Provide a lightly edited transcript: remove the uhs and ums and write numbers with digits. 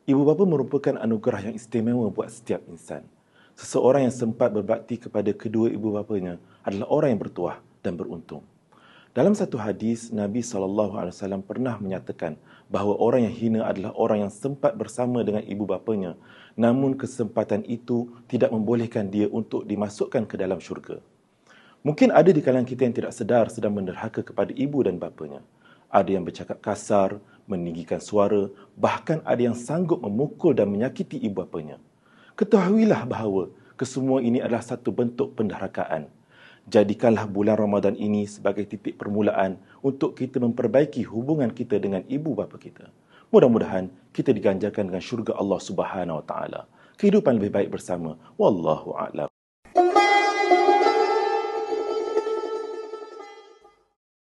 Ibu bapa merupakan anugerah yang istimewa buat setiap insan. Seseorang yang sempat berbakti kepada kedua ibu bapanya adalah orang yang bertuah dan beruntung. Dalam satu hadis, Nabi SAW pernah menyatakan bahawa orang yang hina adalah orang yang sempat bersama dengan ibu bapanya, namun kesempatan itu tidak membolehkan dia untuk dimasukkan ke dalam syurga. Mungkin ada di kalangan kita yang tidak sedar sedang menderhaka kepada ibu dan bapanya. Ada yang bercakap kasar, meninggikan suara, bahkan ada yang sanggup memukul dan menyakiti ibu bapanya. Ketahuilah bahawa kesemua ini adalah satu bentuk penderhakaan. Jadikanlah bulan Ramadan ini sebagai titik permulaan untuk kita memperbaiki hubungan kita dengan ibu bapa kita. Mudah-mudahan kita diganjarkan dengan syurga Allah Subhanahu Wa Taala. Kehidupan lebih baik bersama. Wallahu a'lam.